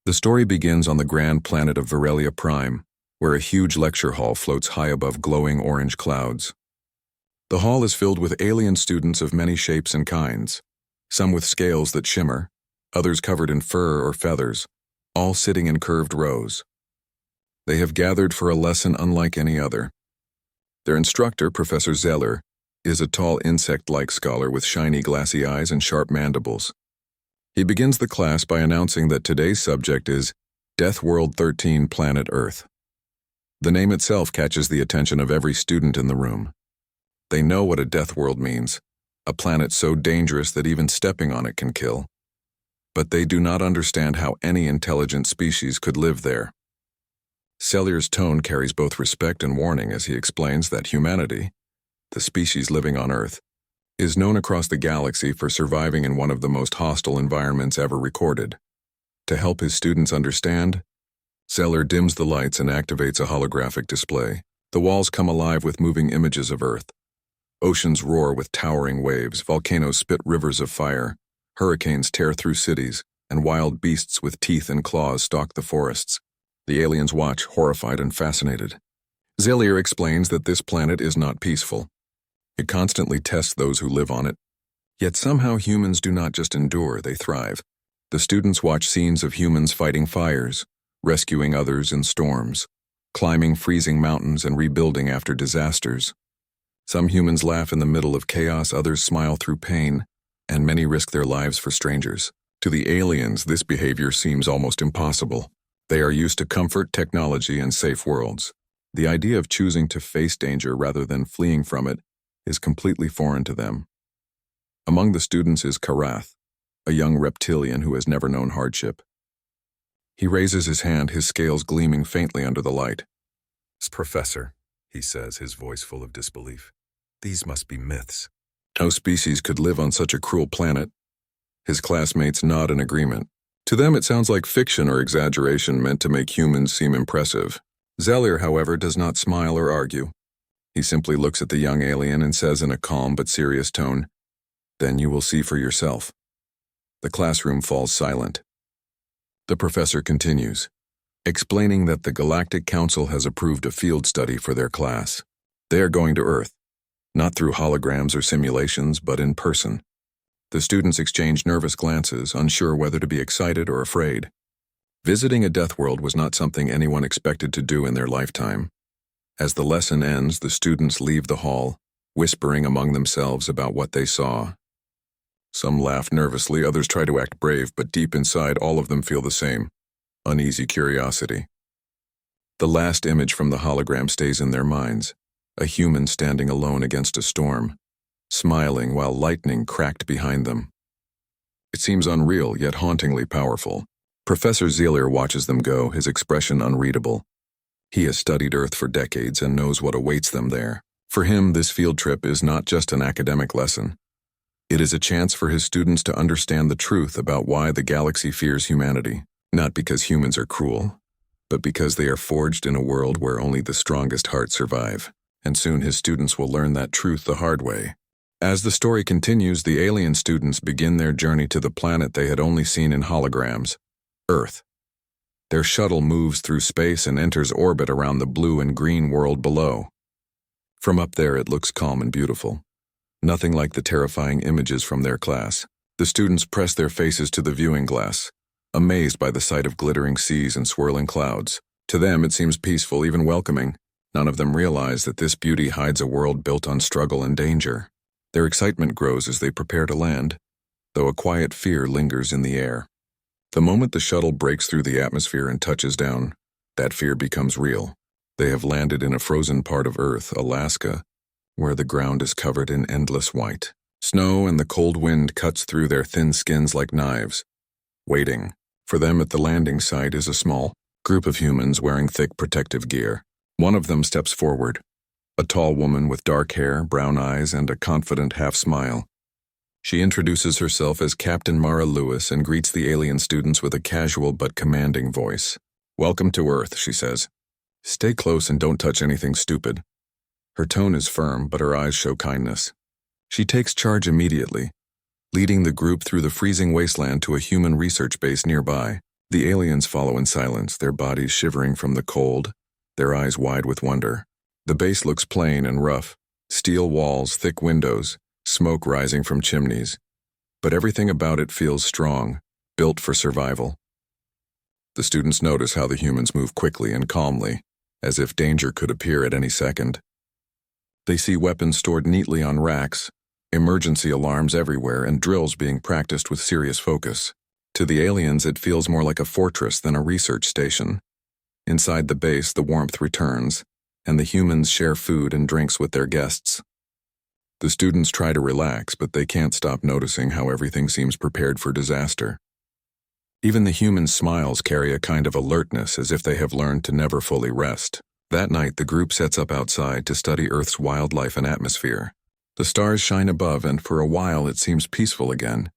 The story begins on the grand planet of Virelia Prime, where a huge lecture hall floats high above glowing orange clouds. The hall is filled with alien students of many shapes and kinds, some with scales that shimmer, others covered in fur or feathers, all sitting in curved rows. They have gathered for a lesson unlike any other. Their instructor, Professor Zeller, is a tall insect-like scholar with shiny glassy eyes and sharp mandibles. He begins the class by announcing that today's subject is Death World 13, Planet Earth. The name itself catches the attention of every student in the room. They know what a death world means, a planet so dangerous that even stepping on it can kill. But they do not understand how any intelligent species could live there. Sellier's tone carries both respect and warning as he explains that humanity, the species living on Earth, is known across the galaxy for surviving in one of the most hostile environments ever recorded. To help his students understand, Zeller dims the lights and activates a holographic display. The walls come alive with moving images of Earth. Oceans roar with towering waves, volcanoes spit rivers of fire, hurricanes tear through cities, and wild beasts with teeth and claws stalk the forests. The aliens watch, horrified and fascinated. Zeller explains that this planet is not peaceful. It constantly tests those who live on it. Yet somehow humans do not just endure, they thrive. The students watch scenes of humans fighting fires, rescuing others in storms, climbing freezing mountains and rebuilding after disasters. Some humans laugh in the middle of chaos, others smile through pain, and many risk their lives for strangers. To the aliens, this behavior seems almost impossible. They are used to comfort, technology, and safe worlds. The idea of choosing to face danger rather than fleeing from it is completely foreign to them. Among the students is Karath, a young reptilian who has never known hardship. He raises his hand, his scales gleaming faintly under the light. "Professor," he says, his voice full of disbelief, "these must be myths." No species could live on such a cruel planet. His classmates nod in agreement. To them it sounds like fiction or exaggeration meant to make humans seem impressive. Zeller, however, does not smile or argue. He simply looks at the young alien and says in a calm but serious tone, "Then you will see for yourself." The classroom falls silent. The professor continues, explaining that the Galactic Council has approved a field study for their class. They are going to Earth, not through holograms or simulations, but in person. The students exchange nervous glances, unsure whether to be excited or afraid. Visiting a death world was not something anyone expected to do in their lifetime. As the lesson ends, the students leave the hall, whispering among themselves about what they saw. Some laugh nervously, others try to act brave, but deep inside all of them feel the same, uneasy curiosity. The last image from the hologram stays in their minds, a human standing alone against a storm, smiling while lightning cracked behind them. It seems unreal, yet hauntingly powerful. Professor Zeller watches them go, his expression unreadable. He has studied Earth for decades and knows what awaits them there. For him, this field trip is not just an academic lesson. It is a chance for his students to understand the truth about why the galaxy fears humanity, not because humans are cruel, but because they are forged in a world where only the strongest hearts survive. And soon his students will learn that truth the hard way. As the story continues, the alien students begin their journey to the planet they had only seen in holograms, Earth. Their shuttle moves through space and enters orbit around the blue and green world below. From up there it looks calm and beautiful. Nothing like the terrifying images from their class. The students press their faces to the viewing glass, amazed by the sight of glittering seas and swirling clouds. To them it seems peaceful, even welcoming. None of them realize that this beauty hides a world built on struggle and danger. Their excitement grows as they prepare to land, though a quiet fear lingers in the air. The moment the shuttle breaks through the atmosphere and touches down, that fear becomes real. They have landed in a frozen part of Earth, Alaska, where the ground is covered in endless white. Snow and the cold wind cuts through their thin skins like knives. Waiting for them at the landing site is a small group of humans wearing thick protective gear. One of them steps forward, a tall woman with dark hair, brown eyes, and a confident half-smile. She introduces herself as Captain Mara Lewis and greets the alien students with a casual but commanding voice. "Welcome to Earth," she says. "Stay close and don't touch anything stupid." Her tone is firm, but her eyes show kindness. She takes charge immediately, leading the group through the freezing wasteland to a human research base nearby. The aliens follow in silence, their bodies shivering from the cold, their eyes wide with wonder. The base looks plain and rough, steel walls, thick windows, smoke rising from chimneys. But everything about it feels strong, built for survival. The students notice how the humans move quickly and calmly, as if danger could appear at any second. They see weapons stored neatly on racks, emergency alarms everywhere, and drills being practiced with serious focus. To the aliens, it feels more like a fortress than a research station. Inside the base, the warmth returns, and the humans share food and drinks with their guests. The students try to relax, but they can't stop noticing how everything seems prepared for disaster. Even the human smiles carry a kind of alertness, as if they have learned to never fully rest. That night, the group sets up outside to study Earth's wildlife and atmosphere. The stars shine above, and for a while it seems peaceful again.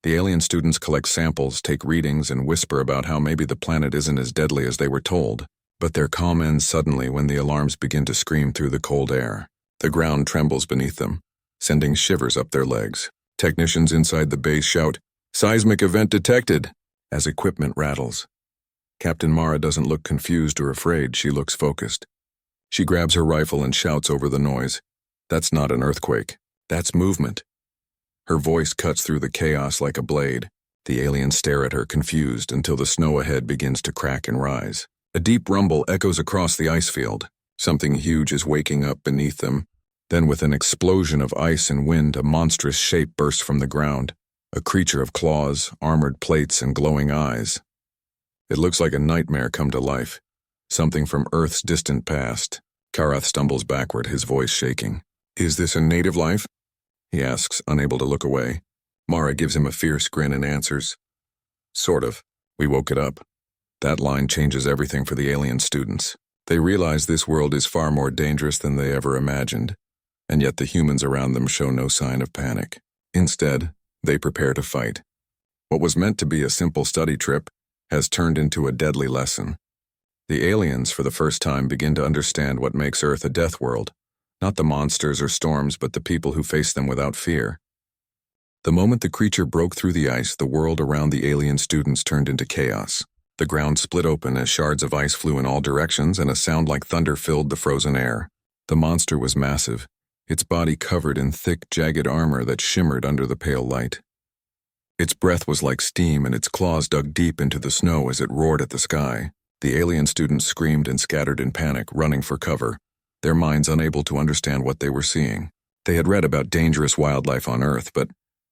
The alien students collect samples, take readings, and whisper about how maybe the planet isn't as deadly as they were told. But their calm ends suddenly when the alarms begin to scream through the cold air. The ground trembles beneath them, sending shivers up their legs. Technicians inside the base shout, "Seismic event detected!" as equipment rattles. Captain Mara doesn't look confused or afraid, she looks focused. She grabs her rifle and shouts over the noise, "That's not an earthquake, that's movement." Her voice cuts through the chaos like a blade. The aliens stare at her confused until the snow ahead begins to crack and rise. A deep rumble echoes across the ice field. Something huge is waking up beneath them. Then with an explosion of ice and wind, a monstrous shape bursts from the ground. A creature of claws, armored plates, and glowing eyes. It looks like a nightmare come to life. Something from Earth's distant past. Karath stumbles backward, his voice shaking. "Is this a native life?" he asks, unable to look away. Mara gives him a fierce grin and answers, "Sort of. We woke it up." That line changes everything for the alien students. They realize this world is far more dangerous than they ever imagined, and yet the humans around them show no sign of panic. Instead, they prepare to fight. What was meant to be a simple study trip has turned into a deadly lesson. The aliens, for the first time, begin to understand what makes Earth a death world, not the monsters or storms, but the people who face them without fear. The moment the creature broke through the ice, the world around the alien students turned into chaos. The ground split open as shards of ice flew in all directions, and a sound like thunder filled the frozen air. The monster was massive, its body covered in thick, jagged armor that shimmered under the pale light. Its breath was like steam, and its claws dug deep into the snow as it roared at the sky. The alien students screamed and scattered in panic, running for cover, their minds unable to understand what they were seeing. They had read about dangerous wildlife on Earth, but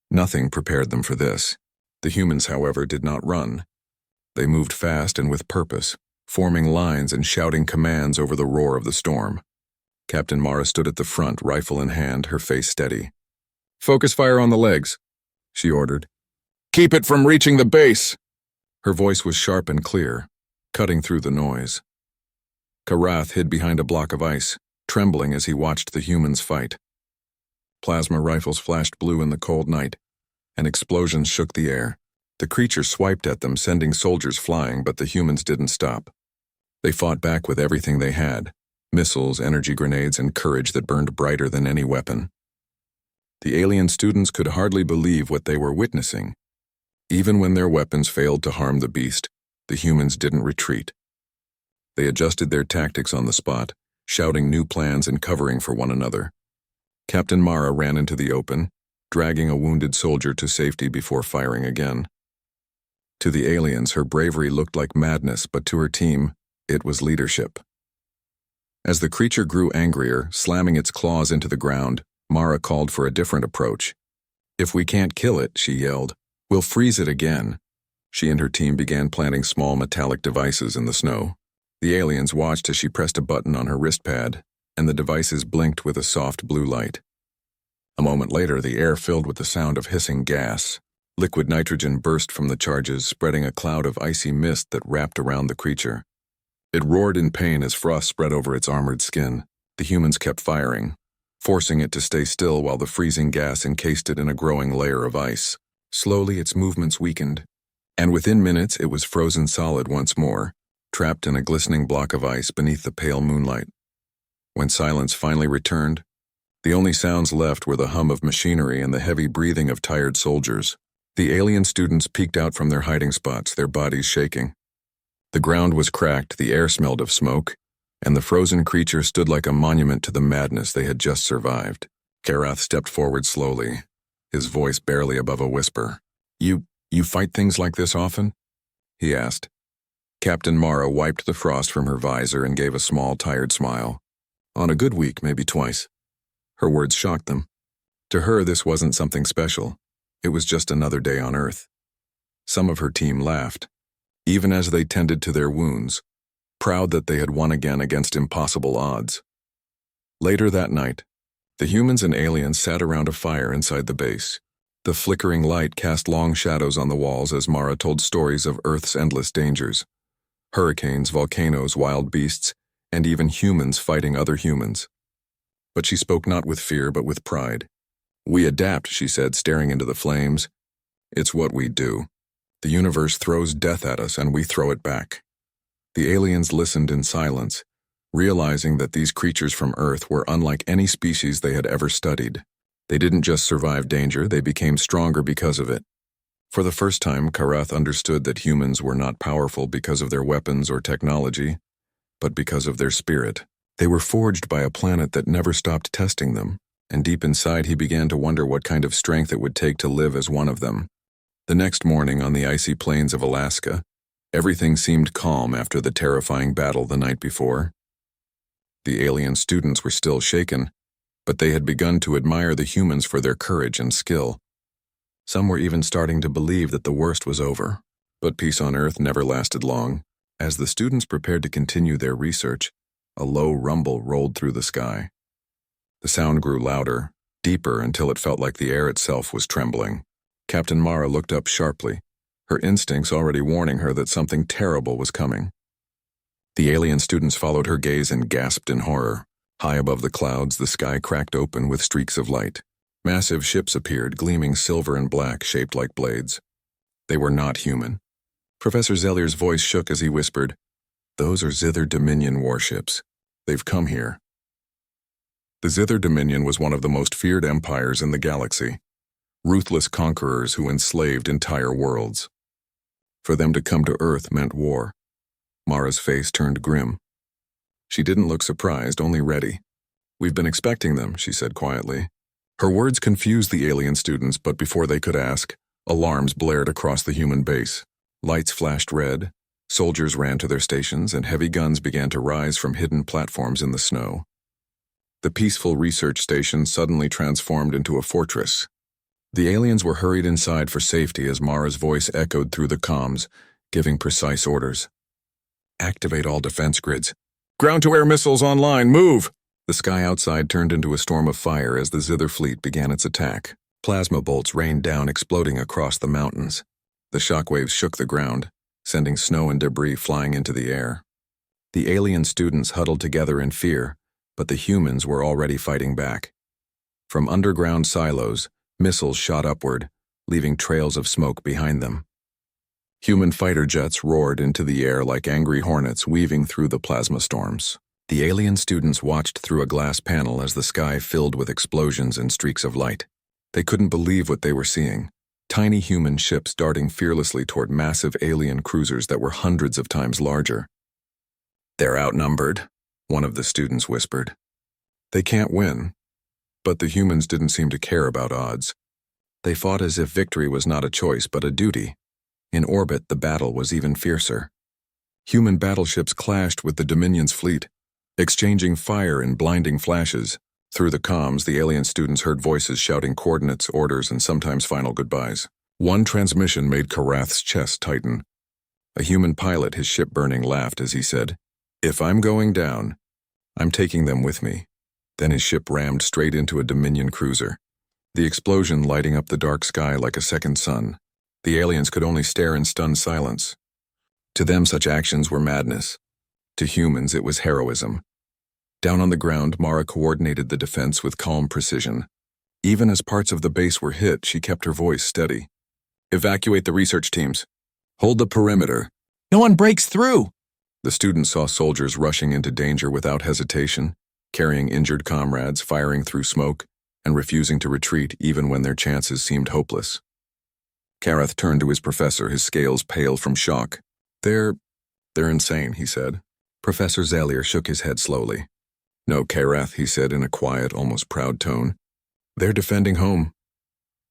nothing prepared them for this. The humans, however, did not run. They moved fast and with purpose, forming lines and shouting commands over the roar of the storm. Captain Mara stood at the front, rifle in hand, her face steady. "Focus fire on the legs," she ordered. "Keep it from reaching the base!" Her voice was sharp and clear, cutting through the noise. Karath hid behind a block of ice, trembling as he watched the humans fight. Plasma rifles flashed blue in the cold night, and explosions shook the air. The creature swiped at them, sending soldiers flying, but the humans didn't stop. They fought back with everything they had, missiles, energy grenades, and courage that burned brighter than any weapon. The alien students could hardly believe what they were witnessing. Even when their weapons failed to harm the beast, the humans didn't retreat. They adjusted their tactics on the spot, shouting new plans and covering for one another. Captain Mara ran into the open, dragging a wounded soldier to safety before firing again. To the aliens, her bravery looked like madness, but to her team, it was leadership. As the creature grew angrier, slamming its claws into the ground, Mara called for a different approach. "If we can't kill it," she yelled, "we'll freeze it again." She and her team began planting small metallic devices in the snow. The aliens watched as she pressed a button on her wrist pad, and the devices blinked with a soft blue light. A moment later, the air filled with the sound of hissing gas. Liquid nitrogen burst from the charges, spreading a cloud of icy mist that wrapped around the creature. It roared in pain as frost spread over its armored skin. The humans kept firing, forcing it to stay still while the freezing gas encased it in a growing layer of ice. Slowly, its movements weakened, and within minutes it was frozen solid once more, trapped in a glistening block of ice beneath the pale moonlight. When silence finally returned, the only sounds left were the hum of machinery and the heavy breathing of tired soldiers. The alien students peeked out from their hiding spots, their bodies shaking. The ground was cracked, the air smelled of smoke, and the frozen creature stood like a monument to the madness they had just survived. Karath stepped forward slowly, his voice barely above a whisper. You fight things like this often?" he asked. Captain Mara wiped the frost from her visor and gave a small, tired smile. "On a good week, maybe twice." Her words shocked them. To her, this wasn't something special. It was just another day on Earth. Some of her team laughed, even as they tended to their wounds, proud that they had won again against impossible odds. Later that night, the humans and aliens sat around a fire inside the base. The flickering light cast long shadows on the walls as Mara told stories of Earth's endless dangers. Hurricanes, volcanoes, wild beasts, and even humans fighting other humans. But she spoke not with fear, but with pride. "We adapt," she said, staring into the flames. "It's what we do. The universe throws death at us, and we throw it back." The aliens listened in silence, realizing that these creatures from Earth were unlike any species they had ever studied. They didn't just survive danger, they became stronger because of it. For the first time, Karath understood that humans were not powerful because of their weapons or technology, but because of their spirit. They were forged by a planet that never stopped testing them, and deep inside he began to wonder what kind of strength it would take to live as one of them. The next morning on the icy plains of Alaska, everything seemed calm after the terrifying battle the night before. The alien students were still shaken, but they had begun to admire the humans for their courage and skill. Some were even starting to believe that the worst was over. But peace on Earth never lasted long. As the students prepared to continue their research, a low rumble rolled through the sky. The sound grew louder, deeper until it felt like the air itself was trembling. Captain Mara looked up sharply, her instincts already warning her that something terrible was coming. The alien students followed her gaze and gasped in horror. High above the clouds, the sky cracked open with streaks of light. Massive ships appeared, gleaming silver and black, shaped like blades. They were not human. Professor Zellier's voice shook as he whispered, "Those are Zither Dominion warships. They've come here." The Zither Dominion was one of the most feared empires in the galaxy, ruthless conquerors who enslaved entire worlds. For them to come to Earth meant war. Mara's face turned grim. She didn't look surprised, only ready. "We've been expecting them," she said quietly. Her words confused the alien students, but before they could ask, alarms blared across the human base. Lights flashed red, soldiers ran to their stations, and heavy guns began to rise from hidden platforms in the snow. The peaceful research station suddenly transformed into a fortress. The aliens were hurried inside for safety as Mara's voice echoed through the comms, giving precise orders. "Activate all defense grids. Ground-to-air missiles online, move!" The sky outside turned into a storm of fire as the Zither fleet began its attack. Plasma bolts rained down, exploding across the mountains. The shockwaves shook the ground, sending snow and debris flying into the air. The alien students huddled together in fear, but the humans were already fighting back. From underground silos, missiles shot upward, leaving trails of smoke behind them. Human fighter jets roared into the air like angry hornets weaving through the plasma storms. The alien students watched through a glass panel as the sky filled with explosions and streaks of light. They couldn't believe what they were seeing. Tiny human ships darting fearlessly toward massive alien cruisers that were hundreds of times larger. "They're outnumbered," one of the students whispered. "They can't win." But the humans didn't seem to care about odds. They fought as if victory was not a choice but a duty. In orbit, the battle was even fiercer. Human battleships clashed with the Dominion's fleet, exchanging fire in blinding flashes. Through the comms, the alien students heard voices shouting coordinates, orders, and sometimes final goodbyes. One transmission made Karath's chest tighten. A human pilot, his ship burning, laughed as he said, "If I'm going down, I'm taking them with me." Then his ship rammed straight into a Dominion cruiser, the explosion lighting up the dark sky like a second sun. The aliens could only stare in stunned silence. To them, such actions were madness. To humans, it was heroism. Down on the ground, Mara coordinated the defense with calm precision. Even as parts of the base were hit, she kept her voice steady. "Evacuate the research teams. Hold the perimeter. No one breaks through!" The students saw soldiers rushing into danger without hesitation, carrying injured comrades, firing through smoke, and refusing to retreat even when their chances seemed hopeless. Karath turned to his professor, his scales pale from shock. They're insane, he said. Professor Zalier shook his head slowly. No, Karath, he said in a quiet, almost proud tone. They're defending home.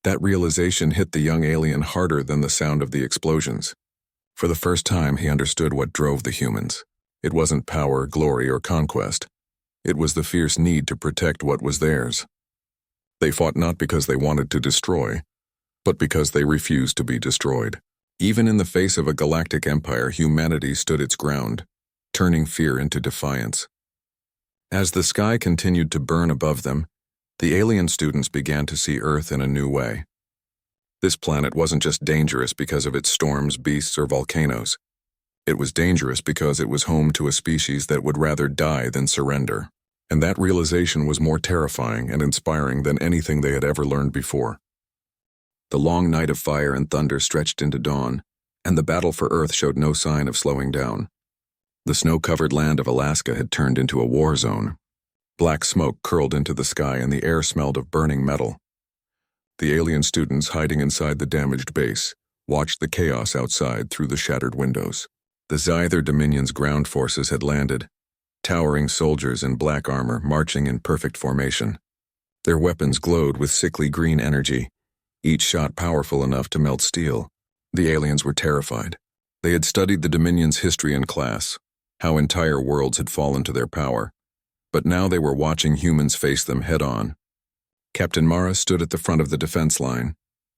That realization hit the young alien harder than the sound of the explosions. For the first time, he understood what drove the humans. It wasn't power, glory, or conquest. It was the fierce need to protect what was theirs. They fought not because they wanted to destroy, but because they refused to be destroyed. Even in the face of a galactic empire, humanity stood its ground, turning fear into defiance. As the sky continued to burn above them, the alien students began to see Earth in a new way. This planet wasn't just dangerous because of its storms, beasts, or volcanoes. It was dangerous because it was home to a species that would rather die than surrender. And that realization was more terrifying and inspiring than anything they had ever learned before. The long night of fire and thunder stretched into dawn, and the battle for Earth showed no sign of slowing down. The snow-covered land of Alaska had turned into a war zone. Black smoke curled into the sky and the air smelled of burning metal. The alien students hiding inside the damaged base watched the chaos outside through the shattered windows. The Zyther Dominion's ground forces had landed, towering soldiers in black armor marching in perfect formation. Their weapons glowed with sickly green energy, each shot powerful enough to melt steel. The aliens were terrified. They had studied the Dominion's history in class, how entire worlds had fallen to their power, but now they were watching humans face them head-on. Captain Mara stood at the front of the defense line,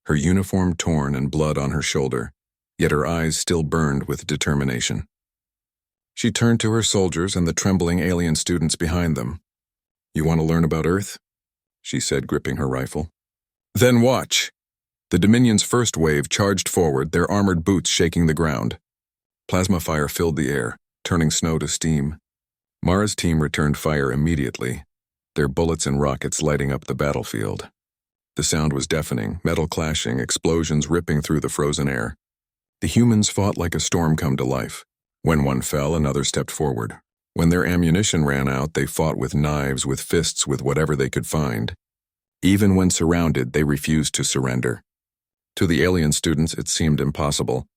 her uniform torn and blood on her shoulder, yet her eyes still burned with determination. She turned to her soldiers and the trembling alien students behind them. "You want to learn about Earth?" she said, gripping her rifle. "Then watch." The Dominion's first wave charged forward, their armored boots shaking the ground. Plasma fire filled the air, turning snow to steam. Mara's team returned fire immediately, their bullets and rockets lighting up the battlefield. The sound was deafening, metal clashing, explosions ripping through the frozen air. The humans fought like a storm come to life. When one fell, another stepped forward. When their ammunition ran out, they fought with knives, with fists, with whatever they could find. Even when surrounded, they refused to surrender. To the alien students, it seemed impossible.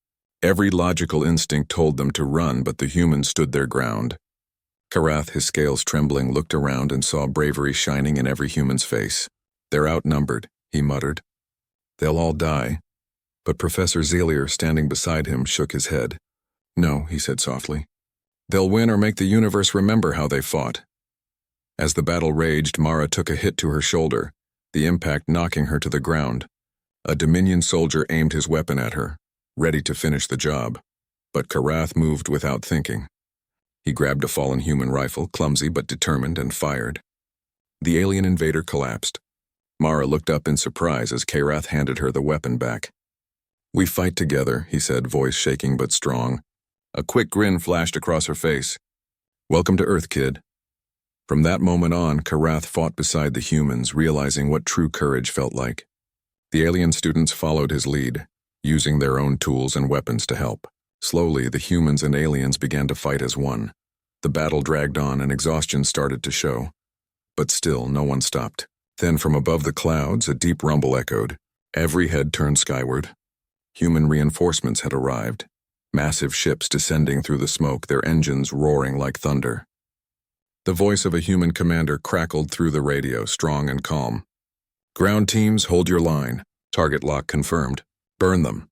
Every logical instinct told them to run, but the humans stood their ground. Karath, his scales trembling, looked around and saw bravery shining in every human's face. "They're outnumbered," he muttered. "They'll all die." But Professor Zalier, standing beside him, shook his head. "No," he said softly. "They'll win or make the universe remember how they fought." As the battle raged, Mara took a hit to her shoulder, the impact knocking her to the ground. A Dominion soldier aimed his weapon at her, ready to finish the job. But Karath moved without thinking. He grabbed a fallen human rifle, clumsy but determined, and fired. The alien invader collapsed. Mara looked up in surprise as Karath handed her the weapon back. "We fight together," he said, voice shaking but strong. A quick grin flashed across her face. "Welcome to Earth, kid." From that moment on, Karath fought beside the humans, realizing what true courage felt like. The alien students followed his lead, using their own tools and weapons to help. Slowly, the humans and aliens began to fight as one. The battle dragged on and exhaustion started to show. But still, no one stopped. Then from above the clouds, a deep rumble echoed. Every head turned skyward. Human reinforcements had arrived. Massive ships descending through the smoke, their engines roaring like thunder. The voice of a human commander crackled through the radio, strong and calm. "Ground teams, hold your line. Target lock confirmed. Burn them."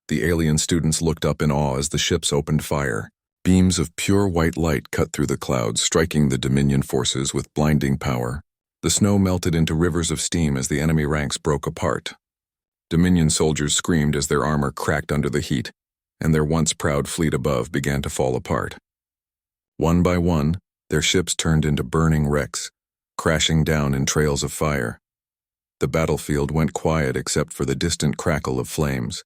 The alien students looked up in awe as the ships opened fire. Beams of pure white light cut through the clouds, striking the Dominion forces with blinding power. The snow melted into rivers of steam as the enemy ranks broke apart. Dominion soldiers screamed as their armor cracked under the heat, and their once proud fleet above began to fall apart. One by one, their ships turned into burning wrecks, crashing down in trails of fire. The battlefield went quiet except for the distant crackle of flames.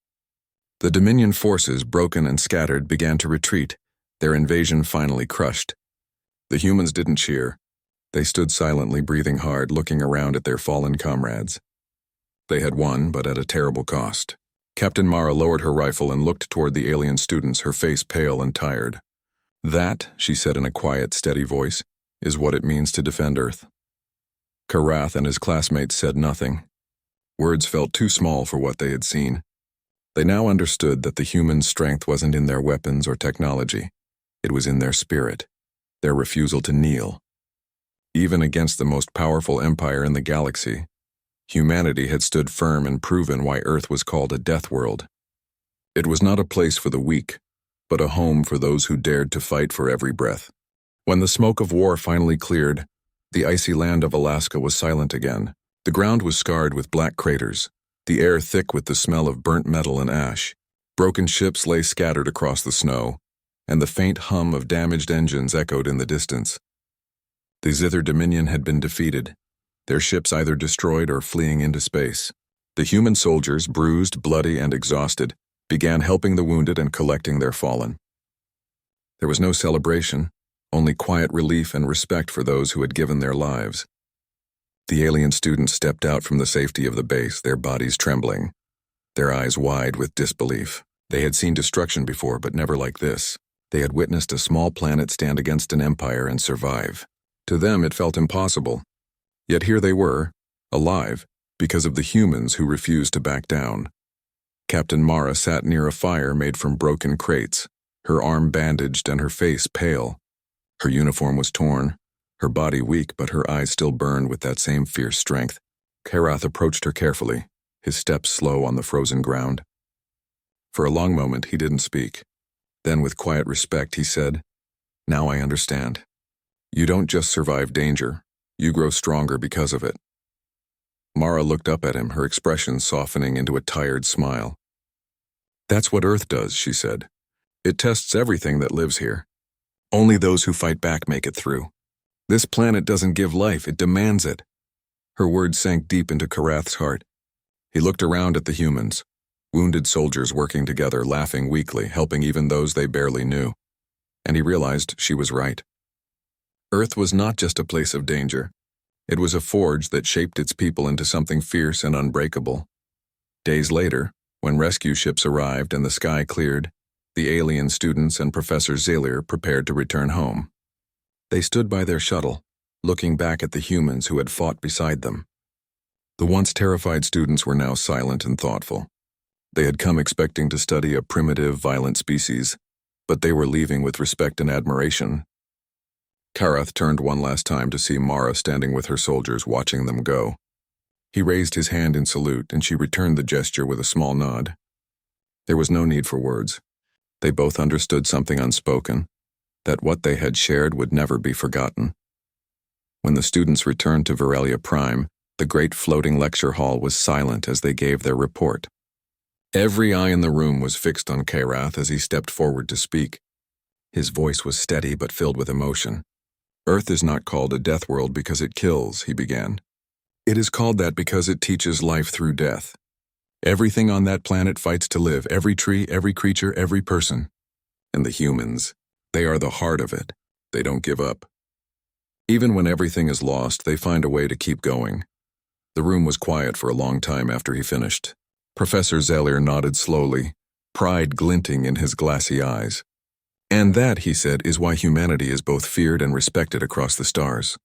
The Dominion forces, broken and scattered, began to retreat, their invasion finally crushed. The humans didn't cheer. They stood silently, breathing hard, looking around at their fallen comrades. They had won, but at a terrible cost. Captain Mara lowered her rifle and looked toward the alien students, her face pale and tired. "That," she said in a quiet, steady voice, "is what it means to defend Earth." Karath and his classmates said nothing. Words felt too small for what they had seen. They now understood that the human strength wasn't in their weapons or technology. It was in their spirit, their refusal to kneel. Even against the most powerful empire in the galaxy, humanity had stood firm and proven why Earth was called a death world. It was not a place for the weak, but a home for those who dared to fight for every breath. When the smoke of war finally cleared, the icy land of Alaska was silent again. The ground was scarred with black craters, the air thick with the smell of burnt metal and ash. Broken ships lay scattered across the snow, and the faint hum of damaged engines echoed in the distance. The Zither Dominion had been defeated, their ships either destroyed or fleeing into space. The human soldiers, bruised, bloody, and exhausted, began helping the wounded and collecting their fallen. There was no celebration, only quiet relief and respect for those who had given their lives. The alien students stepped out from the safety of the base, their bodies trembling, their eyes wide with disbelief. They had seen destruction before, but never like this. They had witnessed a small planet stand against an empire and survive. To them, it felt impossible. Yet here they were, alive, because of the humans who refused to back down. Captain Mara sat near a fire made from broken crates, her arm bandaged and her face pale. Her uniform was torn, her body weak, but her eyes still burned with that same fierce strength. Karath approached her carefully, his steps slow on the frozen ground. For a long moment, he didn't speak. Then, with quiet respect, he said, "Now I understand. You don't just survive danger, you grow stronger because of it." Mara looked up at him, her expression softening into a tired smile. "That's what Earth does," she said. "It tests everything that lives here. Only those who fight back make it through. This planet doesn't give life, it demands it." Her words sank deep into Karath's heart. He looked around at the humans, wounded soldiers working together, laughing weakly, helping even those they barely knew. And he realized she was right. Earth was not just a place of danger. It was a forge that shaped its people into something fierce and unbreakable. Days later, when rescue ships arrived and the sky cleared, the alien students and Professor Zalier prepared to return home. They stood by their shuttle, looking back at the humans who had fought beside them. The once terrified students were now silent and thoughtful. They had come expecting to study a primitive, violent species, but they were leaving with respect and admiration. Karath turned one last time to see Mara standing with her soldiers, watching them go. He raised his hand in salute, and she returned the gesture with a small nod. There was no need for words. They both understood something unspoken, that what they had shared would never be forgotten. When the students returned to Virelia Prime, the great floating lecture hall was silent as they gave their report. Every eye in the room was fixed on Karath as he stepped forward to speak. His voice was steady but filled with emotion. "Earth is not called a death world because it kills," he began. "It is called that because it teaches life through death. Everything on that planet fights to live, every tree, every creature, every person. And the humans, they are the heart of it. They don't give up. Even when everything is lost, they find a way to keep going." The room was quiet for a long time after he finished. Professor Zalier nodded slowly, pride glinting in his glassy eyes. "And that," he said, "is why humanity is both feared and respected across the stars.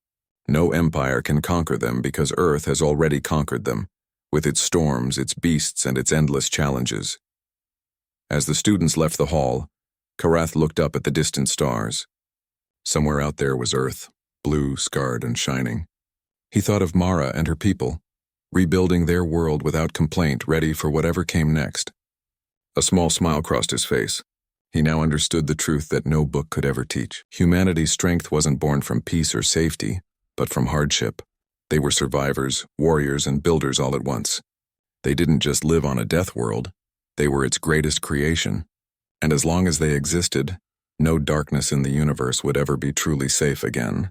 No empire can conquer them because Earth has already conquered them, with its storms, its beasts, and its endless challenges." As the students left the hall, Karath looked up at the distant stars. Somewhere out there was Earth, blue, scarred, and shining. He thought of Mara and her people, rebuilding their world without complaint, ready for whatever came next. A small smile crossed his face. He now understood the truth that no book could ever teach. Humanity's strength wasn't born from peace or safety, but from hardship. They were survivors, warriors, and builders all at once. They didn't just live on a death world, they were its greatest creation. And as long as they existed, no darkness in the universe would ever be truly safe again.